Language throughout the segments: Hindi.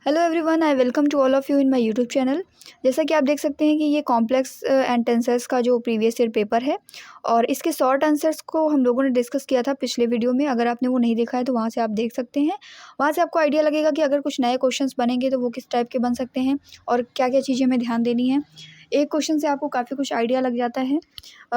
Hello everyone, I welcome to all of you in my YouTube channel. जैसा कि आप देख सकते हैं कि ये कॉम्प्लेक्स एंड टेंसेस का जो प्रीवियस ईयर पेपर है और इसके शॉर्ट आंसर्स को हम लोगों ने डिस्कस किया था पिछले वीडियो में। अगर आपने वो नहीं देखा है तो वहाँ से आप देख सकते हैं। वहाँ से आपको आइडिया लगेगा कि अगर कुछ नए क्वेश्चंस बनेंगे तो वो किस टाइप के बन सकते हैं और क्या क्या चीज़ें हमें ध्यान देनी है। एक क्वेश्चन से आपको काफ़ी कुछ आइडिया लग जाता है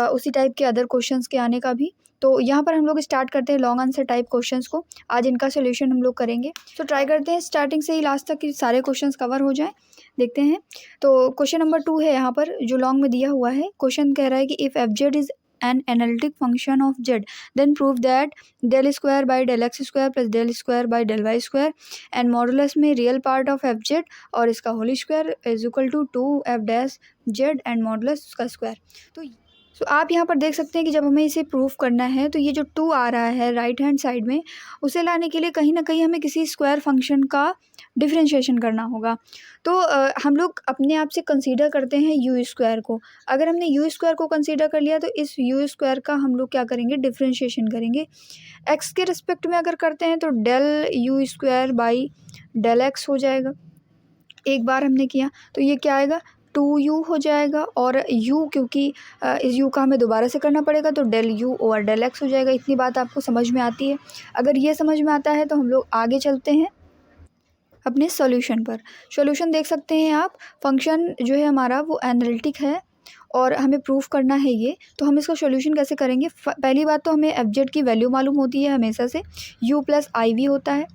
उसी टाइप के अदर क्वेश्चंस के आने का भी। तो यहाँ पर हम लोग स्टार्ट करते हैं लॉन्ग आंसर टाइप क्वेश्चंस को। आज इनका सोल्यूशन हम लोग करेंगे। तो ट्राई करते हैं स्टार्टिंग से ही लास्ट तक कि सारे क्वेश्चंस कवर हो जाएं। देखते हैं। तो क्वेश्चन नंबर 2 है यहाँ पर जो लॉन्ग में दिया हुआ है। क्वेश्चन कह रहा है कि if F Z is an analytic function of Z then prove that del square by del x square plus del square by del Y square and modulus में real part of F Z और इसका whole square is equal to 2 F dash Z and modulus उसका स्क्वायर। तो आप यहाँ पर देख सकते हैं कि जब हमें इसे प्रूफ करना है तो ये जो 2 आ रहा है राइट हैंड साइड में, उसे लाने के लिए कहीं ना कहीं हमें किसी स्क्वायर फंक्शन का डिफरेंशिएशन करना होगा। तो हम लोग अपने आप से कंसीडर करते हैं यू स्क्वायर को। अगर हमने यू स्क्वायर को कंसीडर कर लिया तो इस यू स्क्वायर का हम लोग क्या करेंगे, डिफरेंशिएशन करेंगे। एक्स के रिस्पेक्ट में अगर करते हैं तो del u square by del x हो जाएगा। एक बार हमने किया तो ये क्या आएगा, 2u हो जाएगा और u क्योंकि इस u का हमें दोबारा से करना पड़ेगा तो del u over del x हो जाएगा। इतनी बात आपको समझ में आती है। अगर ये समझ में आता है तो हम लोग आगे चलते हैं अपने सॉल्यूशन पर। सॉल्यूशन देख सकते हैं आप। फंक्शन जो है हमारा वो एनालिटिक है और हमें प्रूफ करना है ये। तो हम इसका सॉल्यूशन कैसे करेंगे। पहली बात तो हमें एफ जेड की वैल्यू मालूम होती है हमेशा से, u प्लस आई वी होता है।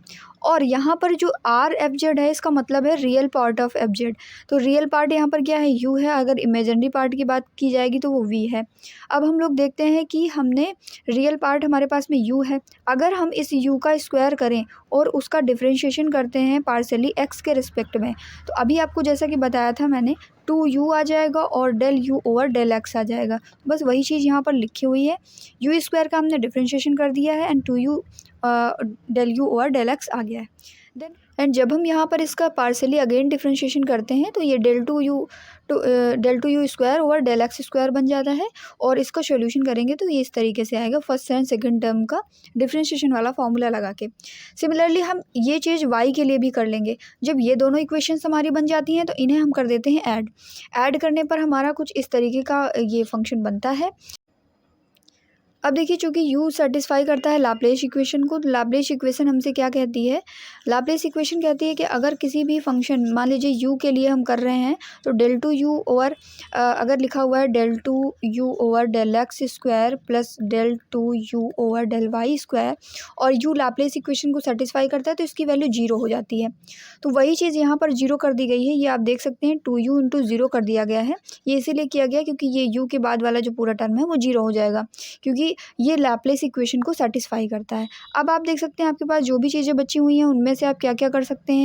और यहाँ पर जो आर एफ जेड है इसका मतलब है real part of F Z. तो रियल पार्ट यहाँ पर क्या है, यू है। अगर इमेजिनरी पार्ट की बात की जाएगी तो वो वी है। अब हम लोग देखते हैं कि हमने रियल पार्ट हमारे पास में यू है। अगर हम इस यू का स्क्वायर करें और उसका डिफरेंशिएशन करते हैं पार्शियली एक्स के रिस्पेक्ट में, तो अभी आपको जैसा कि बताया था मैंने, 2u आ जाएगा और del u over del x आ जाएगा। बस वही चीज़ यहाँ पर लिखी हुई है। यू स्क्वायर का हमने डिफरेंशिएशन कर दिया है and 2u del u over del x आ गया है। देन एंड जब हम यहाँ पर इसका पार्शियली अगेन डिफरेंशिएशन करते हैं तो ये del two u square over del x square बन जाता है। और इसका सॉल्यूशन करेंगे तो ये इस तरीके से आएगा, फर्स्ट एंड सेकंड टर्म का डिफरेंशिएशन वाला फॉर्मूला लगा के। सिमिलरली हम ये चीज़ y के लिए भी कर लेंगे। जब ये दोनों इक्वेशंस हमारी बन जाती हैं तो इन्हें हम कर देते हैं ऐड करने पर हमारा कुछ इस तरीके का ये फंक्शन बनता है। अब देखिए, चूँकि u सेटिस्फाई करता है लाप्लेस इक्वेशन को, तो लाप्लेस इक्वेशन हमसे क्या कहती है, लाप्लेस इक्वेशन कहती है कि अगर किसी भी फंक्शन, मान लीजिए u के लिए हम कर रहे हैं तो डेल टू यू ओवर अगर लिखा हुआ है del two u over del x square plus del two u over del Y square और u लाप्लेस इक्वेशन को सेटिस्फाई करता है तो इसकी वैल्यू 0 हो जाती है। तो वही चीज़ यहाँ पर 0 कर दी गई है। ये आप देख सकते हैं 2u इंटू 0 कर दिया गया है। ये इसीलिए किया गया क्योंकि ये u के बाद वाला जो पूरा टर्म है वो 0 हो जाएगा, क्योंकि ये लैप्लेस इक्वेशन को सेटिस्फाई करता है। अब आप देख सकते हैं आपके पास जो भी चीज़ें बची हुई हैं उनमें से आप क्या क्या कर सकते हैं।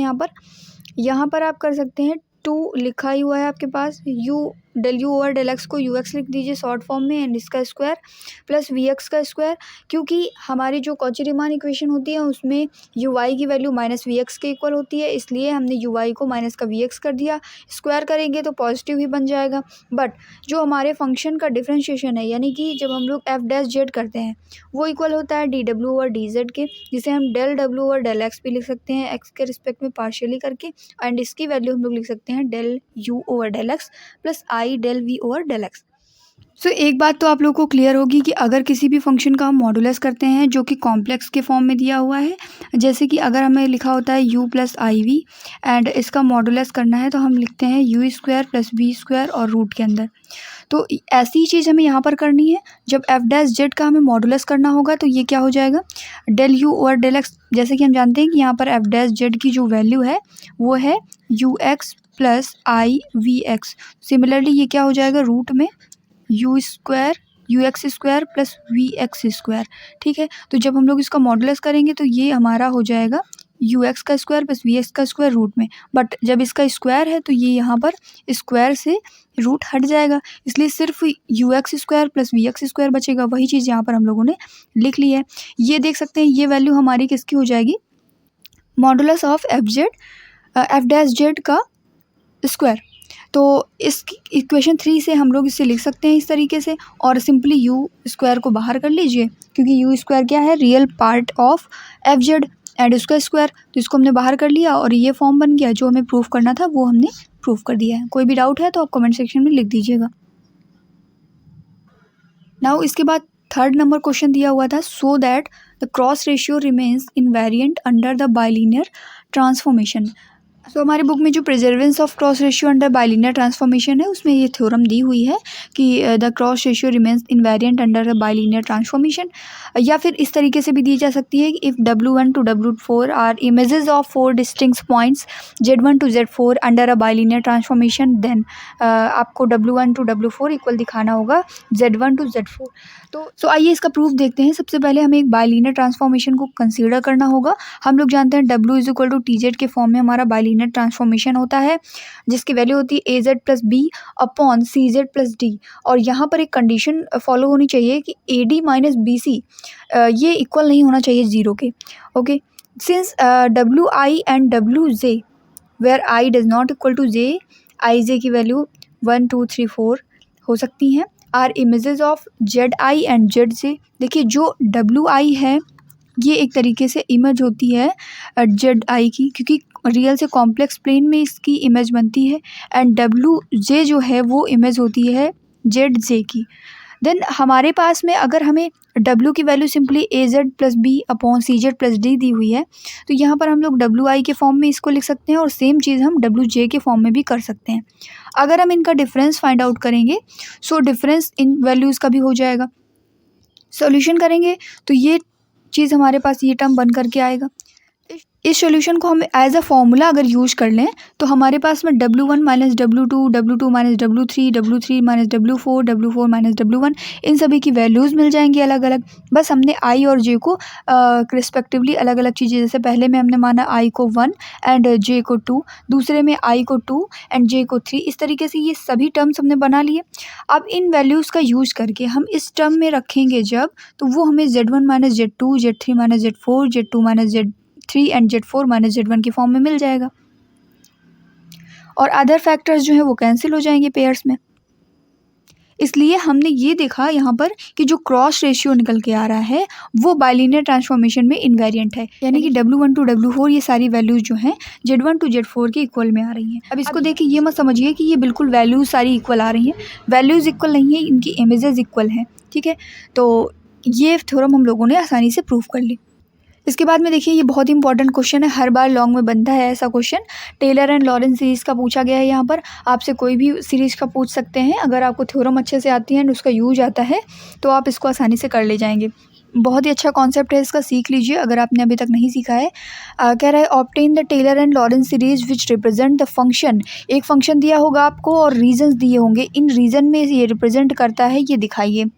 यहाँ पर आप कर सकते हैं 2 लिखा ही हुआ है आपके पास, u del you over del x को यू एक्स लिख दीजिए शॉर्ट फॉर्म में एंड इसका स्क्वायर प्लस वी एक्स का स्क्वायर, क्योंकि हमारी जो कॉची-रीमान इक्वेशन होती है उसमें यू वाई की वैल्यू माइनस वी एक्स के इक्वल होती है, इसलिए हमने यू वाई को माइनस का वी एक्स कर दिया। स्क्वायर करेंगे तो पॉजिटिव ही बन जाएगा। बट जो हमारे फंक्शन का डिफरेंशिएशन है, यानी कि जब हम लोग एफ डैश जेड करते हैं, वो इक्वल होता है डी डब्ल्यू ओवर डी जेड के, जिसे हम डेल डब्ल्यू ओवर डेल एक्स भी लिख सकते हैं एक्स के रिस्पेक्ट में पार्शियली करके। एंड इसकी वैल्यू हम लोग लिख सकते हैं del you over del X plus I del V over del X. So एक बात तो आप लोगों को क्लियर होगी कि अगर किसी भी फंक्शन का हम मॉडुलस करते हैं जो कि कॉम्प्लेक्स के फॉर्म में दिया हुआ है, जैसे कि अगर हमें लिखा होता है u plus i v and इसका मॉडुलस करना है तो हम लिखते हैं u square plus v square और रूट के अंदर। तो ऐसी ही चीज़ हमें यहाँ पर करनी है। जब एफ डैश जेड का हमें मॉडुलस करना होगा तो ये क्या हो जाएगा, del you over del x. जैसे कि हम जानते हैं कि यहाँ पर एफ डैश जेड की जो वैल्यू है वो है u x plus i v x. Similarly ये क्या हो जाएगा, रूट में u square u x square plus v x square. ठीक है, तो जब हम लोग इसका मॉडुलस करेंगे तो ये हमारा हो जाएगा यू एक्स का स्क्वायर प्लस वी एक्स का स्क्वायर रूट में। बट जब इसका स्क्वायर है तो ये यहाँ पर स्क्वायर से रूट हट जाएगा, इसलिए सिर्फ u x square plus v x square बचेगा। वही चीज़ यहाँ पर हम लोगों ने लिख ली है। ये देख सकते हैं ये वैल्यू हमारी किसकी हो जाएगी, modulus of F dash Z का स्क्वायर। तो इस इक्वेशन 3 से हम लोग इसे लिख सकते हैं इस तरीके से, और सिंपली यू स्क्वायर को बाहर कर लीजिए क्योंकि यू स्क्वायर क्या है, real part of F Z. And उसका स्क्वायर, तो इसको हमने बाहर कर लिया और ये फॉर्म बन गया। जो हमें प्रूफ करना था वो हमने प्रूफ कर दिया है। कोई भी डाउट है तो आप कमेंट सेक्शन में लिख दीजिएगा। नाउ इसके बाद थर्ड नंबर क्वेश्चन दिया हुआ था, so that the cross ratio remains invariant under the bilinear transformation. So हमारे बुक में जो preservance of cross ratio under bilinear transformation है उसमें ये थ्योरम दी हुई है कि the cross ratio remains invariant under the bilinear transformation. या फिर इस तरीके से भी दी जा सकती है कि if W1 to W4 are images of 4 distinct points Z1 to Z4 under a bilinear transformation, then आपको W1 to W4 इक्वल दिखाना होगा Z1 to Z4। तो आइए इसका प्रूफ देखते हैं। सबसे पहले हमें एक बाइलिनियर ट्रांसफॉर्मेशन को कंसीडर करना होगा। हम लोग जानते हैं W is equal to TZ के फॉर्म में हमारा बाइलिनियर ट्रांसफॉर्मेशन होता है, जिसकी वैल्यू होती है AZ plus B upon CZ plus D। और यहाँ पर एक कंडीशन फॉलो होनी चाहिए कि AD माइनस BC ये इक्वल नहीं होना चाहिए 0 के। Okay, since WI and WJ where I does not equal to J, IJ की वैल्यू 1 2 3 4 हो सकती हैं, are images of ZI and ZJ। देखिए जो WI है ये एक तरीके से इमेज होती है ZI की, क्योंकि रियल से कॉम्प्लेक्स प्लेन में इसकी इमेज बनती है, एंड WJ जो है वो इमेज होती है ZJ की। देन हमारे पास में अगर हमें W की value simply AZ plus B upon CZ plus D दी हुई है, तो यहाँ पर हम लोग WI के फॉर्म में इसको लिख सकते हैं और सेम चीज़ हम WJ के फॉर्म में भी कर सकते हैं। अगर हम इनका डिफरेंस फाइंड आउट करेंगे सो डिफरेंस इन वैल्यूज़ का भी हो जाएगा। सॉल्यूशन करेंगे तो ये चीज़ हमारे पास ये टर्म बन करके आएगा। इस सॉल्यूशन को हम एज अ फॉर्मूला अगर यूज कर लें तो हमारे पास में W1 minus W2, W2 minus W3, W3 minus W4, W4 minus W1 इन सभी की वैल्यूज़ मिल जाएंगी अलग अलग। बस हमने I और J को रिस्पेक्टिवली अलग अलग चीज़ें, जैसे पहले में हमने माना I को 1 एंड J को 2, दूसरे में I को 2 एंड J को 3, इस तरीके से ये सभी टर्म्स हमने बना लिए। अब इन वैल्यूज़ का यूज करके हम इस टर्म में रखेंगे जब, तो वो हमें Z1 minus Z2, Z3 minus Z4, Z2 minus Z3 and Z4 minus Z1 के फॉर्म में मिल जाएगा, और अदर फैक्टर्स जो है वो कैंसिल हो जाएंगे पेयर्स में। इसलिए हमने ये देखा यहाँ पर कि जो क्रॉस रेशियो निकल के आ रहा है वो बाइलिनियर ट्रांसफॉर्मेशन में इनवेरिएंट है, यानी कि W1 to W4 ये सारी वैल्यूज जो हैं Z1 to Z4 के इक्वल में आ रही हैं। अब इसको देखिए, ये मत समझिए कि ये बिल्कुल वैल्यूज सारी इक्वल आ रही हैं, वैल्यूज इक्वल नहीं है, इनकी इमेजेस इक्वल हैं। ठीक है, तो ये थ्योरम हम लोगों ने आसानी से प्रूव कर ली। इसके बाद में देखिए, ये बहुत ही इंपॉर्टेंट क्वेश्चन है, हर बार लॉन्ग में बनता है ऐसा question. Taylor and Laurent series का पूछा गया है। यहाँ पर आपसे कोई भी सीरीज़ का पूछ सकते हैं, अगर आपको थ्योरम अच्छे से आती है एंड उसका यूज आता है तो आप इसको आसानी से कर ले जाएंगे। बहुत ही अच्छा कॉन्सेप्ट है इसका, सीख लीजिए अगर आपने अभी तक नहीं सीखा है। कह रहा है obtain the Taylor and Laurent series which represent the function. एक फंक्शन दिया होगा आपको और रीजन्स दिए होंगे, इन रीजन में ये रिप्रेजेंट करता है, ये दिखाइए।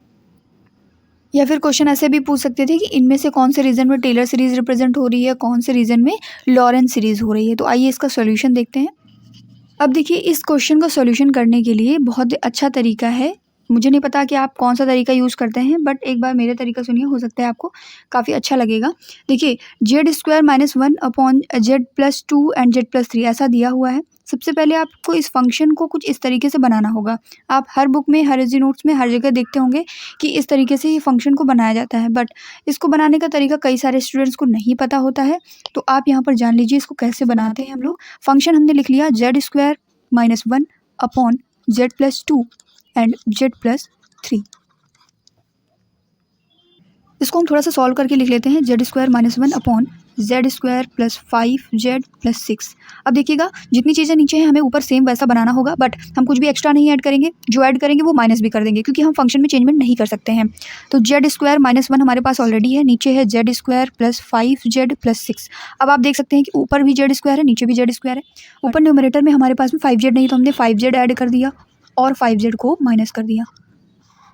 या फिर क्वेश्चन ऐसे भी पूछ सकते थे कि इनमें से कौन से रीजन में टेलर सीरीज रिप्रेजेंट हो रही है, कौन से रीजन में लॉरेंस सीरीज हो रही है। तो आइए इसका सॉल्यूशन देखते हैं। अब देखिए, इस क्वेश्चन का सॉल्यूशन करने के लिए बहुत अच्छा तरीका है। मुझे नहीं पता कि आप कौन सा तरीका यूज़ करते हैं, बट एक बार मेरे तरीका सुनिए, हो सकता है आपको काफ़ी अच्छा लगेगा। देखिए, Z² minus 1 upon Z plus 2 and Z plus 3 ऐसा दिया हुआ है। सबसे पहले आपको इस फंक्शन को कुछ इस तरीके से बनाना होगा। आप हर बुक में, हर एजी नोट्स में, हर जगह देखते होंगे कि इस तरीके से ये फंक्शन को बनाया जाता है, बट इसको बनाने का तरीका कई सारे स्टूडेंट्स को नहीं पता होता है। तो आप यहाँ पर जान लीजिए इसको कैसे बनाते हैं हम लोग। फंक्शन हमने लिख लिया Z² minus 1 upon Z plus 2 and Z plus 3। इसको हम थोड़ा सा सॉल्व करके लिख लेते हैं। Z² minus 1 upon Z² plus 5Z plus 6। अब देखिएगा, जितनी चीज़ें नीचे हैं हमें ऊपर सेम वैसा बनाना होगा, बट हम कुछ भी एक्स्ट्रा नहीं ऐड करेंगे, जो ऐड करेंगे वो माइनस भी कर देंगे, क्योंकि हम फंक्शन में चेंजमेंट नहीं कर सकते हैं। तो Z² माइनस 1 हमारे पास ऑलरेडी है, नीचे है Z² प्लस 5Z प्लस 6। अब आप देख सकते हैं कि ऊपर भी Z² है, नीचे भी Z² है। ऊपर न्यूमरेटर में हमारे पास में 5Z नहीं, तो हमने 5Z ऐड कर दिया और 5Z को माइनस कर दिया।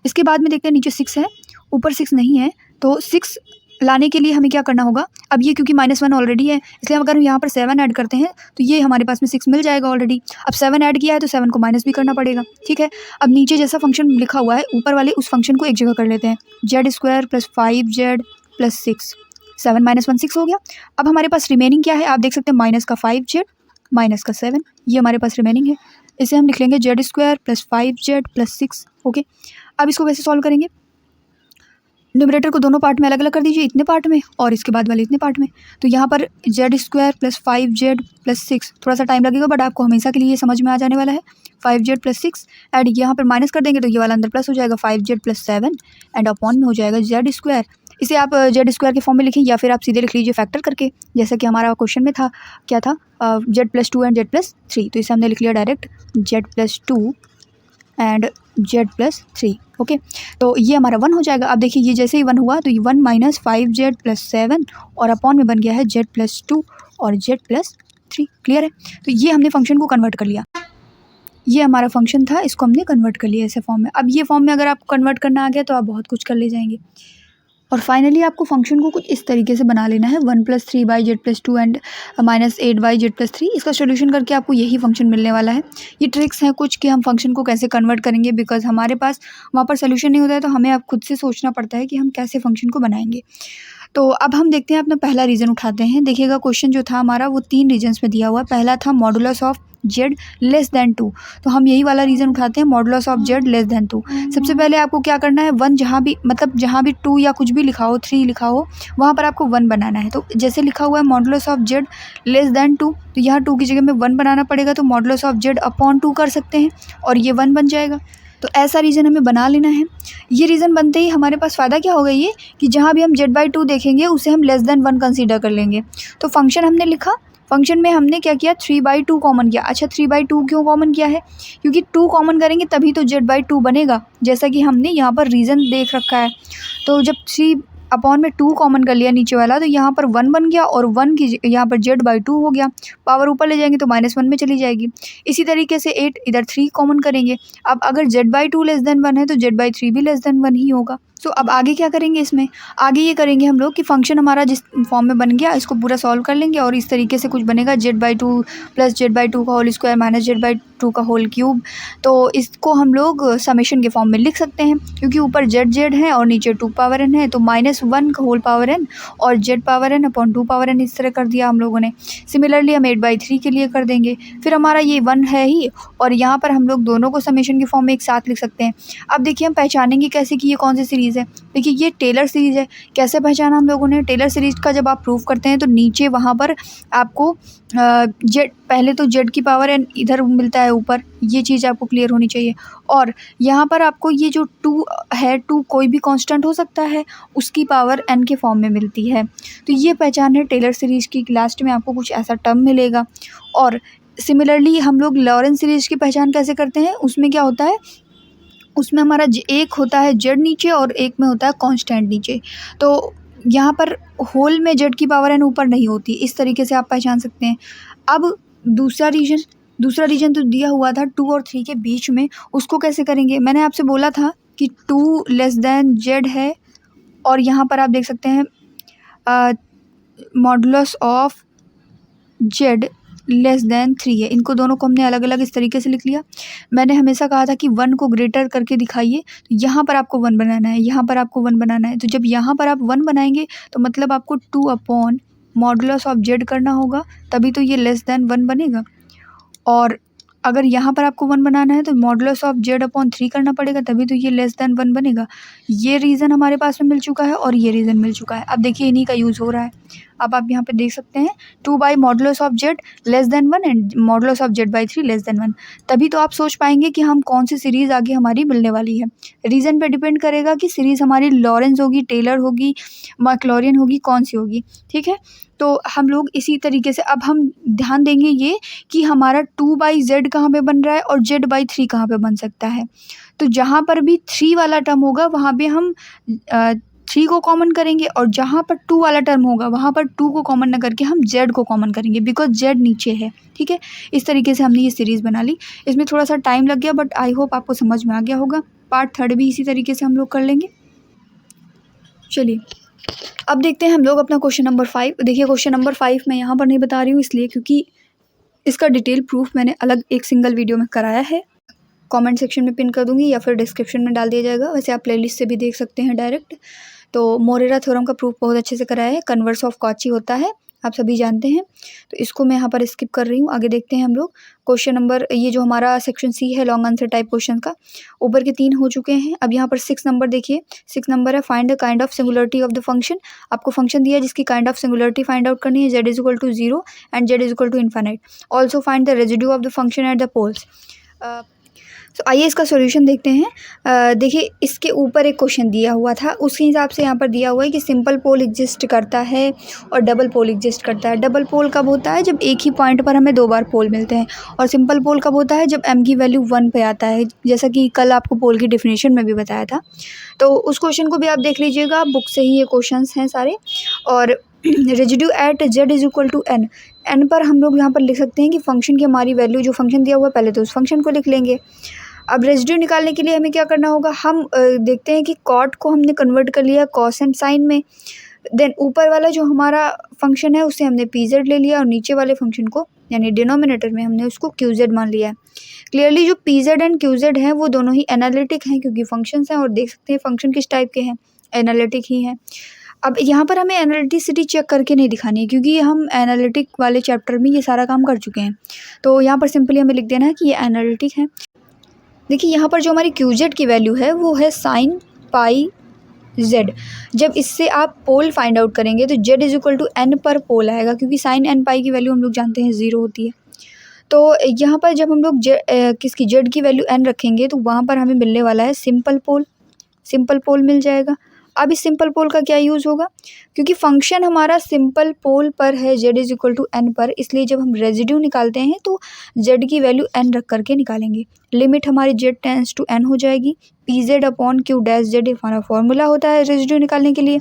इसके बाद में देखते हैं, नीचे 6 है, ऊपर 6 नहीं है, तो 6 लाने के लिए हमें क्या करना होगा। अब ये क्योंकि -1 ऑलरेडी है, इसलिए अगर हम यहाँ पर 7 ऐड करते हैं तो ये हमारे पास में 6 मिल जाएगा ऑलरेडी। अब 7 ऐड किया है तो 7 को माइनस भी करना पड़ेगा। ठीक है, अब नीचे जैसा फंक्शन लिखा हुआ है, ऊपर वाले उस फंक्शन को एक जगह कर लेते हैं। Z² plus 5Z plus 6, 7 minus 1 6 हो गया। अब हमारे पास रिमेनिंग क्या है, आप देख सकते हैं, माइनस का 5Z माइनस का 7, ये हमारे पास रिमेनिंग है। इसे हम लिख लेंगे Z² plus 5Z plus 6। Okay, अब इसको कैसे सॉल्व करेंगे। न्यूमरेटर को दोनों पार्ट में अलग अलग कर दीजिए, इतने पार्ट में और इसके बाद वाले इतने पार्ट में। तो यहाँ पर z² + 5z + 6, थोड़ा सा टाइम लगेगा बट आपको हमेशा के लिए ये समझ में आ जाने वाला है। 5z + 6 एंड यहाँ पर माइनस कर देंगे तो ये वाला अंदर प्लस हो जाएगा 5z + 7 एंड अपॉन में हो जाएगा z²। इसे आप z² के फॉर्म में लिखें या फिर आप सीधे लिख लीजिए फैक्टर करके, जैसा कि हमारा क्वेश्चन में था। क्या था? z+2 एंड z+3, तो इसे हमने लिख लिया direct z+2 and z+3। Okay, तो ये हमारा 1 हो जाएगा। अब देखिए ये जैसे ही 1 हुआ तो ये 1 - 5z + 7 और अपॉन में बन गया है z+2 और z+3। क्लियर है? तो ये हमने फंक्शन को कन्वर्ट कर लिया। ये हमारा फंक्शन था, इसको हमने कन्वर्ट कर लिया ऐसे फॉर्म में। अब ये फॉर्म में अगर आपको कन्वर्ट करना आ गया तो आप बहुत कुछ कर ले जाएंगे। और फाइनली आपको फंक्शन को कुछ इस तरीके से बना लेना है, 1 + 3/z+2 एंड -8/z+3। इसका सोल्यूशन करके आपको यही फंक्शन मिलने वाला है। ये ट्रिक्स हैं कुछ कि हम फंक्शन को कैसे कन्वर्ट करेंगे, बिकॉज हमारे पास वहाँ पर सोल्यूशन नहीं होता है तो हमें अब खुद से सोचना पड़ता है कि हम कैसे फंक्शन को बनाएंगे। तो अब हम देखते हैं अपना पहला रीज़न उठाते हैं। देखिएगा क्वेश्चन जो था हमारा वो 3 रीजन्स में दिया हुआ है। पहला था मॉडुलस ऑफ z <2, तो हम यही वाला रीज़न उठाते हैं, मॉडुलस ऑफ z <2। सबसे पहले आपको क्या करना है, 1 जहाँ भी मतलब जहाँ भी 2 या कुछ भी लिखा हो, 3 लिखा हो, वहाँ पर आपको 1 बनाना है। तो जैसे लिखा हुआ है मॉडुलस ऑफ z <2, तो यहाँ 2 की जगह में 1 बनाना पड़ेगा, तो मॉडुलस ऑफ z/2 कर सकते हैं और ये 1 बन जाएगा। तो ऐसा रीज़न हमें बना लेना है। ये रीज़न बनते ही हमारे पास फ़ायदा क्या होगा, ये कि जहाँ भी हम z/2 देखेंगे उसे हम <1 कंसीडर कर लेंगे। तो फंक्शन हमने लिखा, फंक्शन में हमने क्या किया, 3/2 कॉमन किया। अच्छा 3/2 क्यों कॉमन किया है? क्योंकि 2 कॉमन करेंगे तभी तो z/2 बनेगा, जैसा कि हमने यहाँ पर रीज़न देख रखा है। तो जब 3/2 कॉमन कर लिया नीचे वाला तो यहाँ पर 1 बन गया और 1 की यहाँ पर z/2 हो गया। पावर ऊपर ले जाएंगे तो -1 में चली जाएगी। इसी तरीके से 8 इधर 3 कॉमन करेंगे। अब अगर z/2 <1 है तो z/3 भी <1 ही होगा। तो अब आगे क्या करेंगे इसमें, आगे ये करेंगे हम लोग कि फंक्शन हमारा जिस फॉर्म में बन गया इसको पूरा सॉल्व कर लेंगे और इस तरीके से कुछ बनेगा, z/2 + z/2 का होल स्क्वायर माइनस z/2 का होल क्यूब। तो इसको हम लोग समेशन के फॉर्म में लिख सकते हैं, क्योंकि ऊपर z है और नीचे 2 है, तो -1 का होल पावर n और z/n/2 इस तरह कर दिया हम लोगों ने। सिमिलरली हम 8/3 के लिए कर देंगे। फिर हमारा ये 1 है ही और यहाँ पर हम लोग दोनों को समेशन के फॉर्म में एक साथ लिख सकते हैं। अब देखिए हम पहचानेंगे कैसे कि ये कौन सी सीरीज़ है। देखिए ये टेलर सीरीज़ है। कैसे पहचाना हम लोगों ने? टेलर सीरीज़ का जब आप प्रूफ करते हैं तो नीचे वहाँ पर आपको जेड, पहले तो जेड की पावर n इधर मिलता है ऊपर, ये चीज़ आपको क्लियर होनी चाहिए। और यहाँ पर आपको ये जो 2 है, 2 कोई भी कांस्टेंट हो सकता है, उसकी पावर n के फॉर्म में मिलती है। तो ये पहचान है टेलर सीरीज़ की। लास्ट में आपको कुछ ऐसा टर्म मिलेगा। और सिमिलरली हम लोग लॉरेंस सीरीज़ की पहचान कैसे करते हैं? उसमें क्या होता है, उसमें हमारा एक होता है जेड नीचे और एक में होता है कांस्टेंट नीचे। तो यहाँ पर होल में जेड की पावर n ऊपर नहीं होती। इस तरीके से आप पहचान सकते हैं। अब दूसरा रीजन तो दिया हुआ था 2 और 3 के बीच में, उसको कैसे करेंगे? मैंने आपसे बोला था कि 2 z है और यहाँ पर आप देख सकते हैं मॉडुलस ऑफ z <3 है। इनको दोनों को हमने अलग अलग इस तरीके से लिख लिया। मैंने हमेशा कहा था कि 1 को ग्रेटर करके दिखाइए, तो यहाँ पर आपको 1 बनाना है, यहाँ पर आपको 1 बनाना है। तो जब यहाँ पर आप 1 बनाएंगे तो मतलब आपको 2 मॉडुलस ऑफ z करना होगा, तभी तो ये <1 बनेगा। और अगर यहाँ पर आपको 1 बनाना है तो मॉडुलस ऑफ z/3 करना पड़ेगा, तभी तो ये <1 बनेगा। ये रीज़न हमारे पास में मिल चुका है और ये रीज़न मिल चुका है। अब देखिए इन्हीं का यूज़ हो रहा है। अब आप यहाँ पे देख सकते हैं 2/मॉडुलस of z <1 and modulus of z/3 <1। तभी तो आप सोच पाएंगे कि हम कौन सी सीरीज़ आगे हमारी मिलने वाली है। रीज़न पे डिपेंड करेगा कि सीरीज़ हमारी लॉरेंस होगी, टेलर होगी, मैक्लॉरिन होगी, कौन सी होगी। ठीक है, तो हम लोग इसी तरीके से अब हम ध्यान देंगे ये कि हमारा 2/z कहाँ पे बन रहा है और z/3 कहाँ पे बन सकता है। तो जहाँ पर भी 3 वाला टर्म होगा वहाँ पे हम 3 को कॉमन करेंगे और जहाँ पर 2 वाला टर्म होगा वहाँ पर 2 को कॉमन ना करके हम z को कॉमन करेंगे, बिकॉज z नीचे है। ठीक है, इस तरीके से हमने ये सीरीज़ बना ली। इसमें थोड़ा सा टाइम लग गया बट आई होप आपको समझ में आ गया होगा। पार्ट 3 भी इसी तरीके से हम लोग कर लेंगे। चलिए अब देखते हैं हम लोग अपना क्वेश्चन नंबर 5। देखिए क्वेश्चन नंबर 5 मैं यहाँ पर नहीं बता रही हूँ इसलिए क्योंकि इसका डिटेल प्रूफ मैंने अलग एक सिंगल वीडियो में कराया है। कमेंट सेक्शन में पिन कर दूंगी या फिर डिस्क्रिप्शन में डाल दिया जाएगा। वैसे आप प्लेलिस्ट से भी देख सकते हैं डायरेक्ट। तो मोरेरा थ्योरम का प्रूफ बहुत अच्छे से कराया है। कन्वर्स ऑफ कॉची होता है आप सभी जानते हैं, तो इसको मैं यहाँ पर स्किप कर रही हूँ। आगे देखते हैं हम लोग क्वेश्चन नंबर, ये जो हमारा सेक्शन सी है लॉन्ग आंसर टाइप क्वेश्चन का, ऊपर के 3 हो चुके हैं। अब यहाँ पर 6 नंबर देखिए, 6 नंबर है find the kind of singularity of the function. आपको फंक्शन दिया है जिसकी kind of singularity find out करनी है, z is equal to 0 and z is equal to infinite. Also find the residue of the function at the poles. तो आइए इसका सॉल्यूशन देखते हैं। देखिए इसके ऊपर एक क्वेश्चन दिया हुआ था, उसके हिसाब से यहाँ पर दिया हुआ है कि सिंपल पोल एग्जिस्ट करता है और डबल पोल एग्जिस्ट करता है। डबल पोल कब होता है? जब एक ही पॉइंट पर हमें 2 बार पोल मिलते हैं। और सिंपल पोल कब होता है? जब m की वैल्यू 1 पे आता है, जैसा कि कल आपको पोल की डेफिनेशन में भी बताया था। तो उस क्वेश्चन को भी आप देख लीजिएगा, बुक से ही ये क्वेश्चन हैं सारे। और residue at z is equal to n, n पर हम लोग यहाँ पर लिख सकते हैं कि फंक्शन की हमारी वैल्यू, जो फंक्शन दिया हुआ है पहले तो उस फंक्शन को लिख लेंगे। अब रेजिड्यू निकालने के लिए हमें क्या करना होगा? हम देखते हैं कि कॉट को हमने कन्वर्ट कर लिया कॉस एंड साइन में। देन ऊपर वाला जो हमारा फंक्शन है उसे हमने पी जेड ले लिया और नीचे वाले फंक्शन को यानी डिनोमिनेटर में हमने उसको क्यू जेड मान लिया है। क्लियरली जो P Z and Q Z हैं वो दोनों ही एनालिटिक हैं, क्योंकि फंक्शंस हैं और देख सकते हैं फंक्शन किस टाइप के हैं, एनालिटिक ही हैं। अब यहाँ पर हमें एनालिटिसिटी चेक करके नहीं दिखानी है, क्योंकि हम एनालिटिक वाले चैप्टर में ये सारा काम कर चुके हैं। तो यहाँ पर सिंपली हमें लिख देना है कि ये एनालिटिक है। देखिए यहाँ पर जो हमारी क्यू जेड की वैल्यू है वो है साइन पाई जेड। जब इससे आप पोल फाइंड आउट करेंगे तो z is equal to n पर पोल आएगा, क्योंकि साइन एन पाई की वैल्यू हम लोग जानते हैं 0 होती है। तो यहाँ पर जब हम लोग किसकी जेड की वैल्यू एन रखेंगे तो वहाँ पर हमें मिलने वाला है सिंपल पोल, सिंपल पोल मिल जाएगा। अब इस सिंपल पोल का क्या यूज़ होगा? क्योंकि फंक्शन हमारा सिंपल पोल पर है z is equal to n पर, इसलिए जब हम रेजिड्यू निकालते हैं तो z की वैल्यू n रख करके निकालेंगे। लिमिट हमारी z टेंस टू n हो जाएगी। P Z upon Q dash Z हमारा फॉर्मूला होता है रेजिड्यू निकालने के लिए।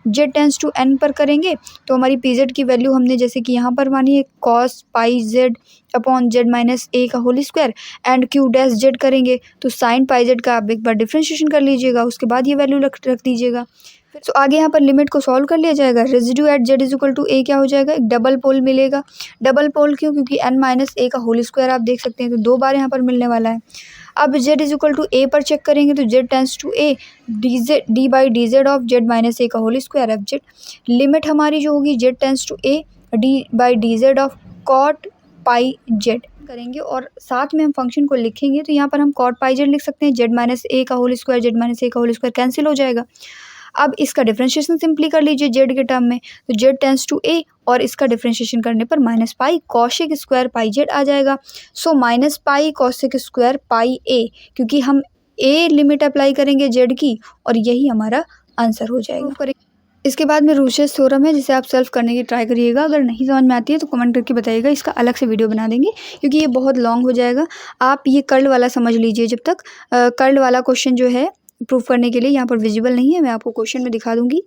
z टेंस टू n पर करेंगे तो हमारी पी जेड की वैल्यू हमने जैसे कि यहाँ पर मानी है cos pi Z upon Z minus A का whole square, and Q dash Z करेंगे तो साइन पाई जेड का आप एक बार डिफ्रेंशिएशन कर लीजिएगा, उसके बाद ये वैल्यू रख दीजिएगा। तो आगे यहाँ पर लिमिट को सॉल्व कर लिया जाएगा। Residue at Z is equal to A क्या हो जाएगा? एक डबल पोल मिलेगा। डबल पोल क्यों? क्योंकि n माइनस ए का होल स्क्वायर आप देख सकते हैं, तो 2 बार यहाँ पर मिलने वाला है। अब z is equal to A पर चेक करेंगे तो z tends to A D by D Z of Z minus A का whole square F Z. Limit हमारी जो होगी z tends to A D by D Z of cot pi Z करेंगे, और साथ में हम फंक्शन को लिखेंगे तो यहाँ पर हम कॉट पाई जेड लिख सकते हैं। जेड माइनस ए का whole square, Z minus A का होल स्क्वायर कैंसिल हो जाएगा। अब इसका डिफरेंशिएशन सिंपली कर लीजिए जेड के टर्म में, तो जेड टेंस टू ए और इसका डिफरेंशिएशन करने पर minus pi cosec square pi Z आ जाएगा। So minus pi cosec square पाई ए, क्योंकि हम ए लिमिट अप्लाई करेंगे जेड की और यही हमारा आंसर हो जाएगा। इसके बाद में रूशेस थ्योरम है, जिसे आप सॉल्व करने की ट्राई करिएगा। अगर नहीं समझ में आती है तो कमेंट करके बताइएगा, इसका अलग से वीडियो बना देंगे क्योंकि ये बहुत लॉन्ग हो जाएगा। आप ये कर्ल वाला समझ लीजिए जब तक। कर्ल वाला क्वेश्चन जो है प्रूफ करने के लिए यहाँ पर विजिबल नहीं है, मैं आपको क्वेश्चन में दिखा दूंगी।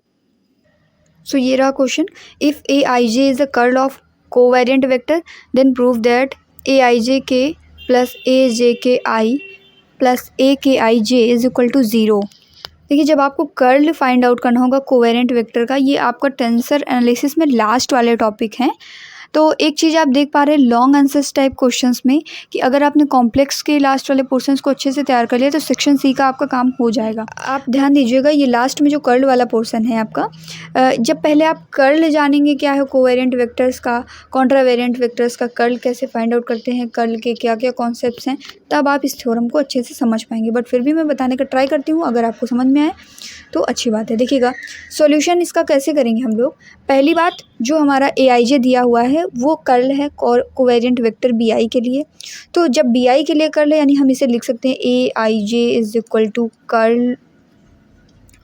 सो ये रहा question. If A I J is the curl of covariant vector then prove that A I J K plus A J K I plus A K I J is equal to 0। देखिए जब आपको कर्ल फाइंड आउट करना होगा कोवेरिएंट वेक्टर का, ये आपका टेंसर एनालिसिस में लास्ट वाले टॉपिक हैं। तो एक चीज़ आप देख पा रहे हैं लॉन्ग आंसर्स टाइप क्वेश्चंस में कि अगर आपने कॉम्प्लेक्स के लास्ट वाले पोर्शंस को अच्छे से तैयार कर लिया तो सेक्शन सी का आपका काम हो जाएगा। आप ध्यान दीजिएगा, ये लास्ट में जो कर्ल वाला पोर्शन है आपका, जब पहले आप कर्ल जानेंगे क्या है कोवेरिएंट वेक्टर्स का, कॉन्ट्रावेरिएंट वेक्टर्स का कर्ल कैसे फाइंड आउट करते हैं, कर्ल के क्या क्या कॉन्सेप्ट्स हैं, तब आप इस थ्योरम को अच्छे से समझ पाएंगे। बट फिर भी मैं बताने का ट्राई करती हूँ, अगर आपको समझ में आए तो अच्छी बात है। देखिएगा सॉल्यूशन इसका कैसे करेंगे हम लोग। पहली बात, जो हमारा ए आई जे दिया हुआ है वो कर्ल है कोवेरिएंट वेक्टर बी आई के लिए। तो जब बी आई के लिए कर्ल है यानी हम इसे लिख सकते हैं A I J is equal to curl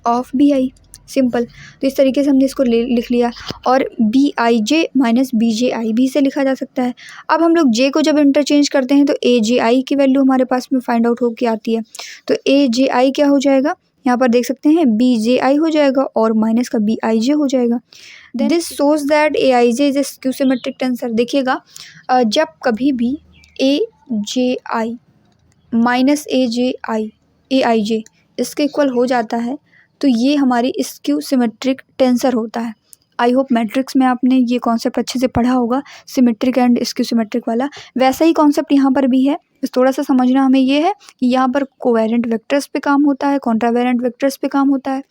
of B I, simple. तो इस तरीके से हमने इसको लिख लिया। और B I J minus B J I भी इसे लिखा जा सकता है। अब हम लोग जे को जब इंटरचेंज करते हैं तो ए जे आई की वैल्यू हमारे पास में फाइंड आउट होकर आती है। तो ए जे आई क्या हो जाएगा, यहाँ पर देख सकते हैं बी जे आई हो जाएगा और माइनस का बी आई जे हो जाएगा। This shows that A I J is A skew symmetric tensor. देखिएगा जब कभी भी ए जे आई माइनस ए आई जे इसके इक्वल हो जाता है तो ये हमारी स्क्यू सिमेट्रिक टेंसर होता है। आई होप मैट्रिक्स में आपने ये कॉन्सेप्ट अच्छे से पढ़ा होगा, सिमेट्रिक एंड स्क्यू सिमेट्रिक वाला। वैसा ही कॉन्सेप्ट यहाँ पर भी है, बस थोड़ा सा समझना हमें ये है कि यहाँ पर कोवेरिएंट वेक्टर्स पे काम होता है, कॉन्ट्रावेरिएंट वेक्टर्स पे काम होता है।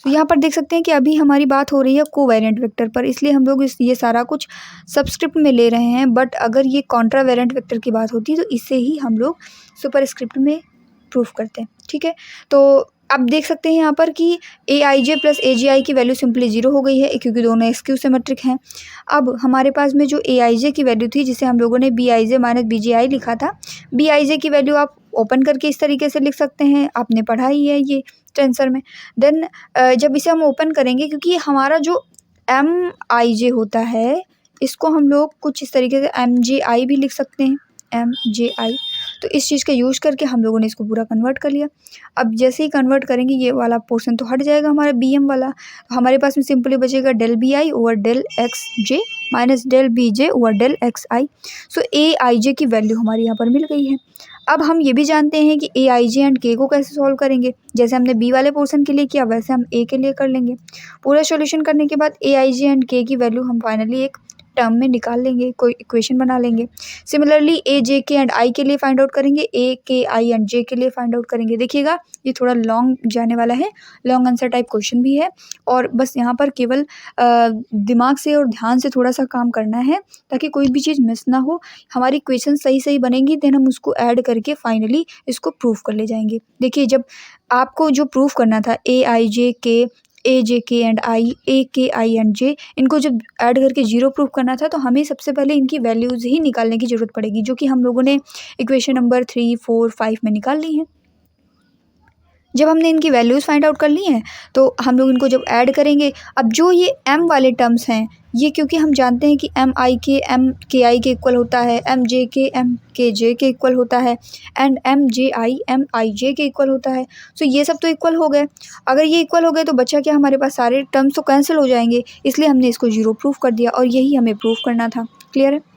तो यहाँ पर देख सकते हैं कि अभी हमारी बात हो रही है कोवेरिएंट वेक्टर पर, इसलिए हम लोग ये सारा कुछ सबस्क्रिप्ट में ले रहे हैं। बट अगर ये कॉन्ट्रावेरिएंट वेक्टर की बात होती है तो इसे ही हम लोग सुपरस्क्रिप्ट में प्रूफ करते हैं, ठीक है। तो अब देख सकते हैं यहाँ पर कि AIJ प्लस AGI की वैल्यू सिंपली 0 हो गई है, क्योंकि दोनों स्क्यू सिमेट्रिक हैं। अब हमारे पास में जो AIJ की वैल्यू थी, जिसे हम लोगों ने BIJ माइनस BGI लिखा था, BIJ की वैल्यू आप ओपन करके इस तरीके से लिख सकते हैं, आपने पढ़ा ही है ये टेंसर में। देन जब इसे हम ओपन करेंगे, क्योंकि हमारा जो MIJ होता है इसको हम लोग कुछ इस तरीके से MJI भी लिख सकते हैं, MJI। तो इस चीज़ का यूज़ करके हम लोगों ने इसको पूरा कन्वर्ट कर लिया। अब जैसे ही कन्वर्ट करेंगे ये वाला पोर्शन तो हट जाएगा हमारा BM वाला, तो हमारे पास में सिंपली बचेगा del BI over del XJ minus del BJ over del XI। So AIJ की वैल्यू हमारी यहाँ पर मिल गई है। अब हम ये भी जानते हैं कि AIJ एंड K को कैसे सॉल्व करेंगे। जैसे हमने B वाले पोर्शन के लिए किया वैसे हम A के लिए कर लेंगे। पूरा सॉल्यूशन करने के बाद AIJ एंड K की वैल्यू हम फाइनली एक टर्म में निकाल लेंगे, कोई इक्वेशन बना लेंगे। सिमिलरली AJK एंड I के लिए फाइंड आउट करेंगे, AKI एंड J के लिए फाइंड आउट करेंगे। देखिएगा ये थोड़ा लॉन्ग जाने वाला है, लॉन्ग आंसर टाइप क्वेश्चन भी है, और बस यहाँ पर केवल दिमाग से और ध्यान से थोड़ा सा काम करना है ताकि कोई भी चीज़ मिस ना हो। हमारी इक्वेशन सही सही बनेंगी, देन हम उसको ऐड करके फाइनली इसको प्रूफ कर ले जाएंगे। देखिए जब आपको जो प्रूफ करना था AIJK AJK and I, AKI and J, इनको जब ऐड करके 0 प्रूफ करना था तो हमें सबसे पहले इनकी वैल्यूज़ ही निकालने की ज़रूरत पड़ेगी, जो कि हम लोगों ने इक्वेशन नंबर 3, 4, 5 में निकाल ली हैं। जब हमने इनकी वैल्यूज़ फाइंड आउट कर ली हैं तो हम लोग इनको जब ऐड करेंगे, अब जो ये M वाले टर्म्स हैं ये, क्योंकि हम जानते हैं कि MIK MKI के इक्वल होता है, MJK MKJ के इक्वल होता है, एंड MJI MIJ के इक्वल होता है। सो ये सब तो इक्वल हो गए। अगर ये इक्वल हो गए तो बचा क्या, हमारे पास सारे टर्म्स तो कैंसिल हो जाएंगे, इसलिए हमने इसको 0 प्रूफ कर दिया, और यही हमें प्रूफ करना था। क्लियर है।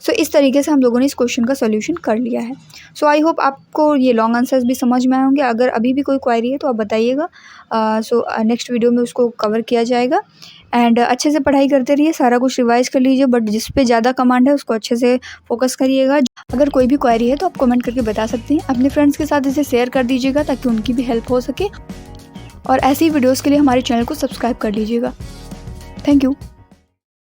सो इस तरीके से हम लोगों ने इस क्वेश्चन का सोल्यूशन कर लिया है। सो आई होप आपको ये लॉन्ग आंसर्स भी समझ में आए होंगे। अगर अभी भी कोई क्वेरी है तो आप बताइएगा। सो नेक्स्ट वीडियो में उसको कवर किया जाएगा। एंड अच्छे से पढ़ाई करते रहिए, सारा कुछ रिवाइज कर लीजिए, बट जिस पे ज़्यादा कमांड है उसको अच्छे से फोकस करिएगा। अगर कोई भी क्वेरी है तो आप कमेंट करके बता सकते हैं। अपने फ्रेंड्स के साथ इसे शेयर कर दीजिएगा ताकि उनकी भी हेल्प हो सके, और ऐसी वीडियोज़ के लिए हमारे चैनल को सब्सक्राइब कर लीजिएगा। Thank you.